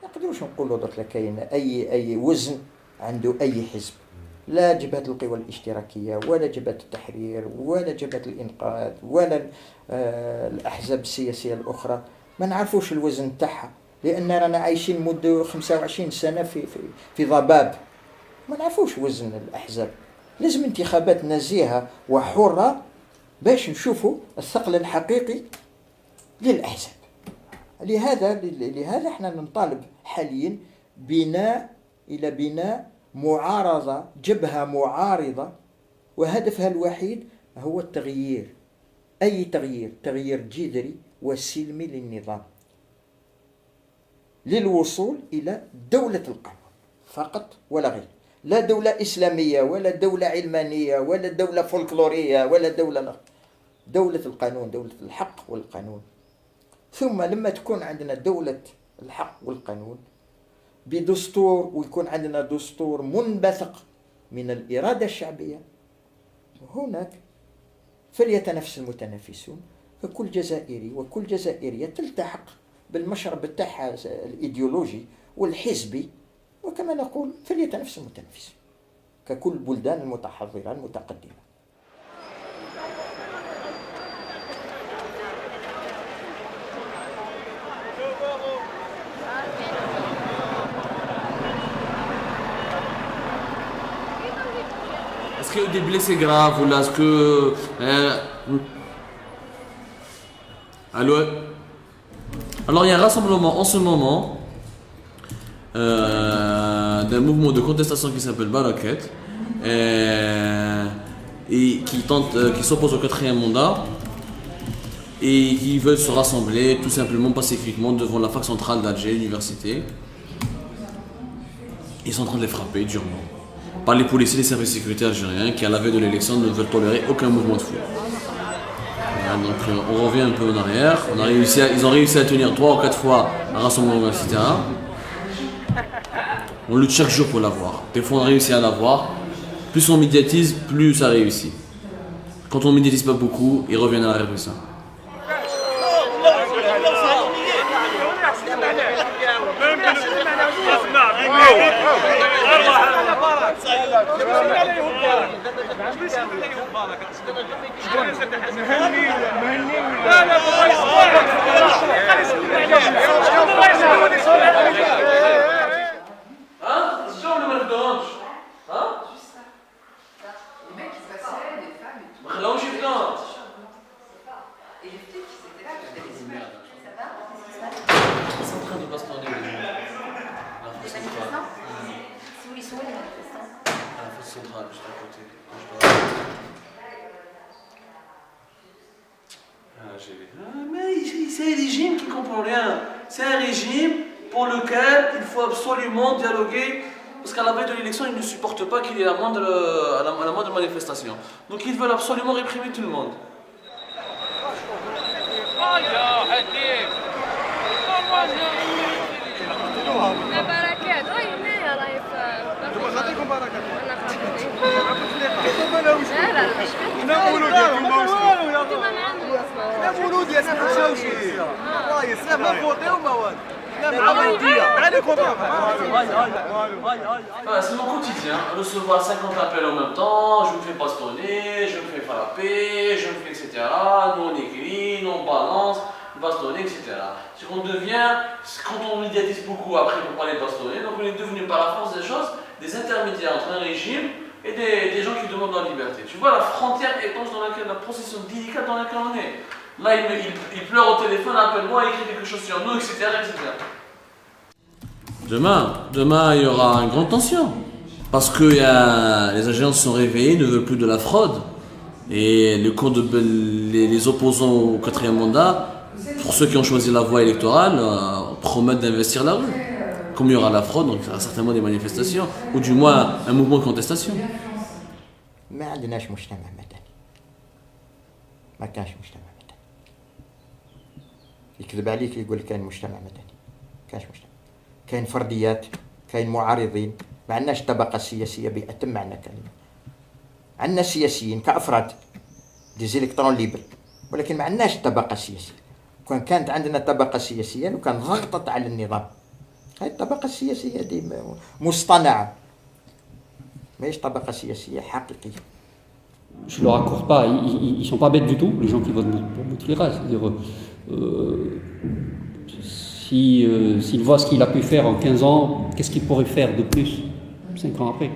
نقدروش نقولوا درك كاين اي وزن عنده اي حزب، لا جبهة القوى الاشتراكية ولا جبهة التحرير ولا جبهة الإنقاذ ولا الأحزاب السياسية الأخرى ما نعرفوش الوزن تاعها، لأن رانا عايشين منذ 25 سنة في ضباب، ما نعرفوش وزن الأحزاب. لازم انتخابات نزيهة وحرة باش نشوفوا الثقل الحقيقي للأحزاب. لهذا احنا نطالب حاليا بناء معارضة، جبهة معارضة، وهدفها الوحيد هو التغيير، أي تغيير جذري وسلمي للنظام، للوصول إلى دولة القانون فقط ولا غير، لا دولة إسلامية ولا دولة علمانية ولا دولة فولكلورية ولا دولة القانون، دولة الحق والقانون. ثم لما تكون عندنا دولة الحق والقانون بدستور، ويكون عندنا دستور منبثق من الإرادة الشعبية، هناك فليتنافس المتنافسون، فكل جزائري وكل جزائرية تلتحق بالمشرب تاعها الإيديولوجي والحزبي، وكما نقول فليتنافس المتنافسون ككل البلدان المتحضرة المتقدمة. Est-ce qu'il y a eu des blessés graves ou là, est-ce que... Allô? Alors il y a un rassemblement en ce moment d'un mouvement de contestation qui s'appelle Baraket et qui s'oppose au 4e mandat et qui veulent se rassembler tout simplement pacifiquement devant la fac centrale d'Alger, l'université. Ils sont en train de les frapper durement par les policiers et les services sécuritaires algériens qui, à la veille de l'élection, ne veulent tolérer aucun mouvement de foule. Voilà, donc on revient un peu en arrière. Ils ont réussi à tenir 3 ou 4 fois un rassemblement, etc. On lutte chaque jour pour l'avoir. Des fois on réussit à l'avoir. Plus on médiatise, plus ça réussit. Quand on médiatise pas beaucoup, ils reviennent à la répression. Mais c'est un régime qui ne comprend rien. C'est un régime pour lequel il faut absolument dialoguer, parce qu'à la veille de l'élection, ils ne supportent pas qu'il y ait la moindre manifestation. Donc ils veulent absolument réprimer tout le monde. C'est mon quotidien, recevoir 50 appels en même temps, je me fais bastonner, je me fais frapper, je me fais etc. Nous on écrit, nous on balance, bastonner, etc. C'est qu'on devient, quand on médiatise beaucoup après pour parler de bastonner, donc on est devenu par la force des choses des intermédiaires entre un régime et des gens qui demandent la liberté. Tu vois la frontière étanche dans laquelle, la procession délicate dans laquelle on est. Là, il pleure au téléphone, appelle-moi, il écrit quelque chose sur nous, etc. etc. Demain, il y aura une grande tension. Parce que les agences sont réveillées, ne veulent plus de la fraude. Et les opposants au 4e mandat, pour ceux qui ont choisi la voie électorale, promettent d'investir la rue. Comme il y aura la fraude, donc il y aura certainement des manifestations, ou du moins un mouvement de contestation. ما عندناش مجتمع مدني، ما كانش مجتمع مدني. يكذب عليك اللي يقول كاين مجتمع مدني، كانش مجتمع. كاين فرديات، كاين معارضين، ما عندناش طبقة سياسية بأتم معنى الكلمة. عندنا سياسيين كأفراد دي إلكترون ليبر، ولكن ما عندناش طبقة سياسية. كانت عندنا طبقة سياسية وكان ضغطت على النظام هاي الطبقة السياسية دي مصطنعة، ماهيش طبقة سياسية حقيقية. Je ne leur accorde pas, ils ne sont pas bêtes du tout, les gens qui votent pour Bouteflika. C'est-à-dire, s'il voit ce qu'il a pu faire en 15 ans, qu'est-ce qu'il pourrait faire de plus 5 ans après?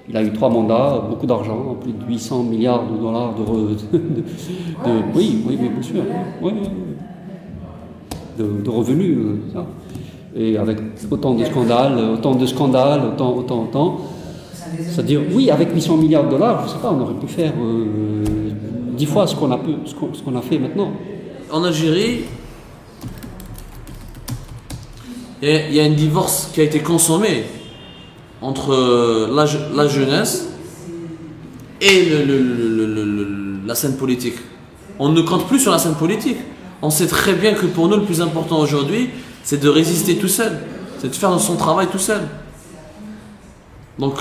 Il a eu 3 mandats, beaucoup d'argent, plus de 800 milliards de dollars oui, bien sûr. Oui. De revenus. Ça. Et avec autant de scandales. C'est-à-dire, oui, avec 800 milliards de dollars, je ne sais pas, on aurait pu faire 10 fois ce qu'on a fait maintenant. En Algérie, il y a un divorce qui a été consommé entre la jeunesse et la scène politique. On ne compte plus sur la scène politique. On sait très bien que pour nous, le plus important aujourd'hui, c'est de résister tout seul, c'est de faire son travail tout seul. Donc,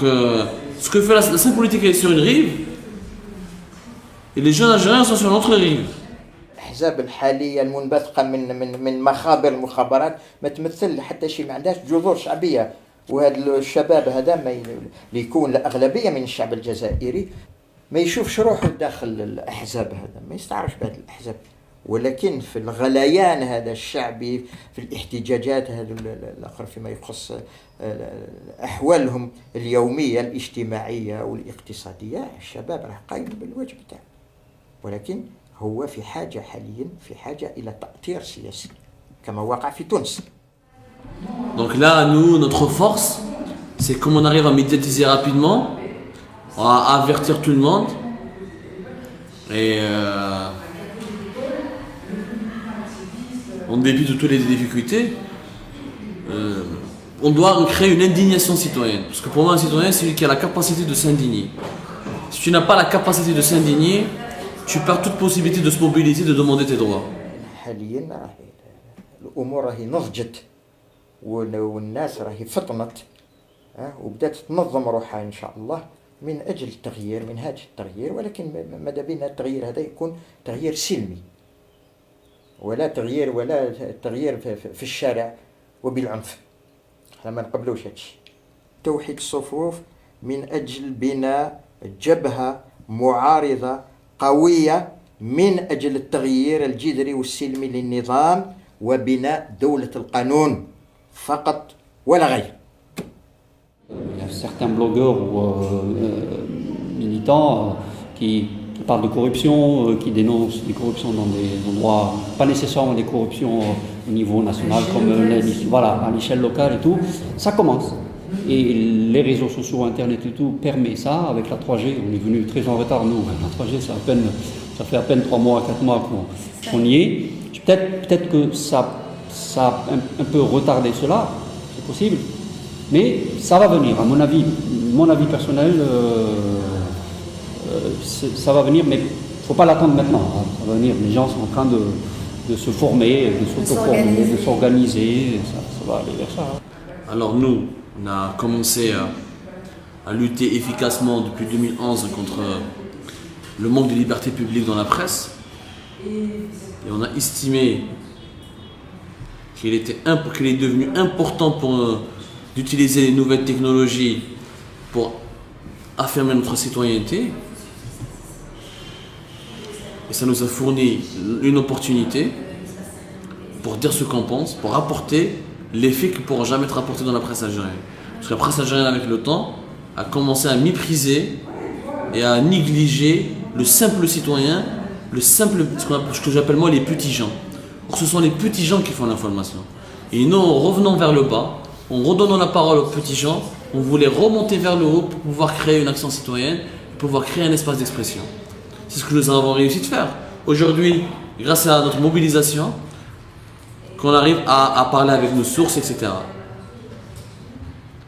ce que fait la scène politique est sur une rive, et les jeunes Algériens sont sur l'autre rive. الأحزاب الحالية المنبثقة من مخابر المخابرات ما تمثل حتى شيء، ما عندهاش جذور شعبية. وهذا الشباب هذا اللي يكون الأغلبية من الشعب الجزائري ما يشوفش روحه داخل الأحزاب، هذا ما يستعرفش بهذه الأحزاب، ولكن في الغليان هذا الشعبي، في الاحتجاجات هذا الآخر فيما يخص أحوالهم اليومية الاجتماعية والاقتصادية، الشباب راه قايم بالواجب تاعه، ولكن هو في حاجة حاليا إلى تأطير سياسي كما وقع في تونس. Donc là, nous, notre force, c'est comme on arrive à médiatiser rapidement, à avertir tout le monde, et en dépit de toutes les difficultés, on doit créer une indignation citoyenne. Parce que pour moi, un citoyen, c'est celui qui a la capacité de s'indigner. Si tu n'as pas la capacité de s'indigner, tu perds toute possibilité de se mobiliser, de demander tes droits. والناس راهي فطنت وبدات تنظم روحها ان شاء الله من اجل التغيير، منهاج التغيير، ولكن ماذا بينا التغيير هذا يكون تغيير سلمي، ولا تغيير في الشارع وبالعنف. احنا ما نقبلوش هادشي. توحيد الصفوف من اجل بناء جبهة معارضة قوية من اجل التغيير الجذري والسلمي للنظام وبناء دولة القانون فقط ولا غير. Il y a certains blogueurs ou militants qui parlent de corruption, qui dénoncent des corruptions dans des endroits, pas nécessairement des corruptions au niveau national, comme à l'échelle locale et tout. Ça commence. Et les réseaux sociaux, Internet et tout, permet ça. Avec la 3G, on est venu très en retard, nous. La 3G, ça fait à peine 3 mois, 4 mois qu'on y est. Peut-être que ça a un peu retardé cela, c'est possible, mais ça va venir, à mon avis personnel, ça va venir, mais il ne faut pas l'attendre maintenant, hein. Ça va venir, les gens sont en train de se former, de s'auto-former, de s'organiser, ça va aller vers ça. Hein. Alors nous, on a commencé à lutter efficacement depuis 2011 contre le manque de liberté publique dans la presse, et on a estimé qu'il est devenu important d'utiliser les nouvelles technologies pour affirmer notre citoyenneté. Et ça nous a fourni une opportunité pour dire ce qu'on pense, pour rapporter les faits qui ne pourront jamais être rapportés dans la presse algérienne. Parce que la presse algérienne, avec le temps, a commencé à mépriser et à négliger le simple citoyen, ce que j'appelle moi les petits gens. Ce sont les petits gens qui font l'information. Et nous, en revenant vers le bas, en redonnant la parole aux petits gens, on voulait remonter vers le haut pour pouvoir créer une action citoyenne, pour pouvoir créer un espace d'expression. C'est ce que nous avons réussi de faire. Aujourd'hui, grâce à notre mobilisation, qu'on arrive à parler avec nos sources, etc.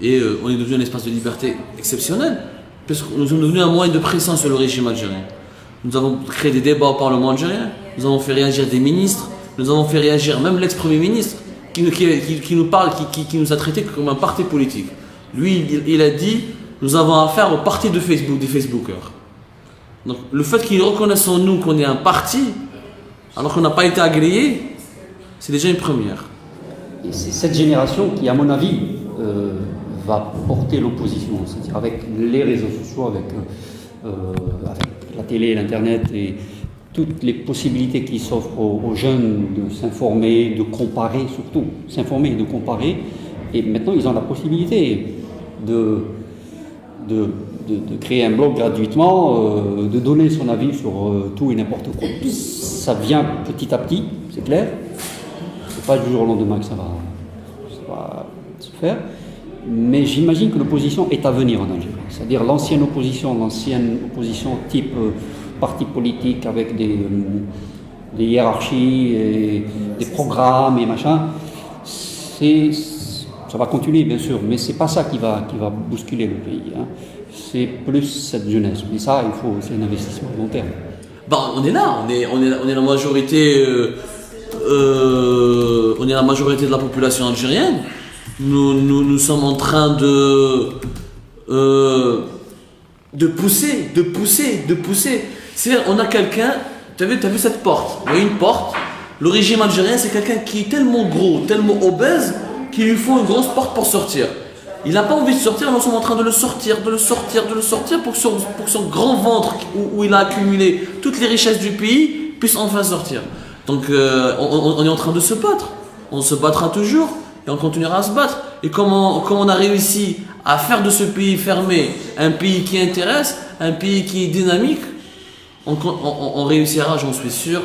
Et on est devenu un espace de liberté exceptionnel, parce que nous sommes devenus un moyen de pression sur le régime algérien. Nous avons créé des débats au Parlement algérien, nous avons fait réagir des ministres, nous avons fait réagir même l'ex-premier ministre qui nous parle, qui nous a traités comme un parti politique. Lui, il a dit, nous avons affaire au parti de Facebook, des Facebookers. Donc le fait qu'ils reconnaissent en nous qu'on est un parti, alors qu'on n'a pas été agréé, c'est déjà une première. Et c'est cette génération qui, à mon avis, va porter l'opposition, c'est-à-dire avec les réseaux sociaux, avec la télé, l'Internet et toutes les possibilités qui s'offrent aux jeunes de s'informer, de comparer surtout, s'informer et de comparer. Et maintenant, ils ont la possibilité de créer un blog gratuitement, de donner son avis sur tout et n'importe quoi. Ça vient petit à petit, c'est clair. C'est pas du jour au lendemain que ça va se faire. Mais j'imagine que l'opposition est à venir en Algérie. C'est-à-dire l'ancienne opposition type parti politique avec des hiérarchies et des programmes et machin, ça va continuer bien sûr, mais c'est pas ça qui va bousculer le pays. Hein. C'est plus cette jeunesse. Mais ça, c'est un investissement à long terme. Bah, on est là, on est la majorité, on est la majorité de la population algérienne. Nous sommes en train de pousser. C'est-à-dire, on a quelqu'un, t'as vu cette porte? Il y a une porte. Le régime algérien, c'est quelqu'un qui est tellement gros, tellement obèse, qu'il lui faut une grosse porte pour sortir. Il n'a pas envie de sortir, nous sommes en train de le sortir pour que son grand ventre, où il a accumulé toutes les richesses du pays, puisse enfin sortir. Donc on est en train de se battre. On se battra toujours et on continuera à se battre. Et comment on a réussi à faire de ce pays fermé un pays qui intéresse, un pays qui est dynamique, on réussira, j'en suis sûr,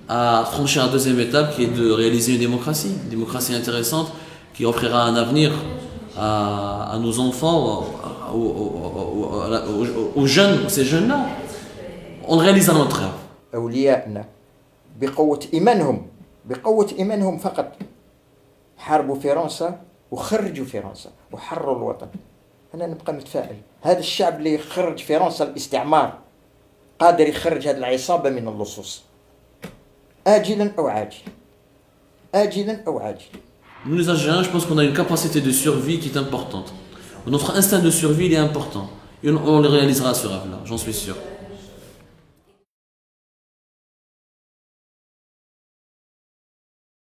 à franchir la deuxième étape qui est de réaliser une démocratie intéressante qui offrira un avenir à nos enfants, aux jeunes, ces jeunes-là. On réalisera notre rêve. أولياءنا بقوة إيمانهم فقط حاربوا فرنسا وخرجوا فرنسا وحرروا الوطن. أنا نبقى متفائل. هذا الشعب اللي خرج فرنسا الاستعمار قادر يخرج هذه العصابة من اللصوص آجلا أو عاجلا. Nous les Algériens, je pense qu'on a une capacité de survie qui est importante. Notre instinct de survie il est important. Et on le réalisera ce rêve-là, j'en suis sûr.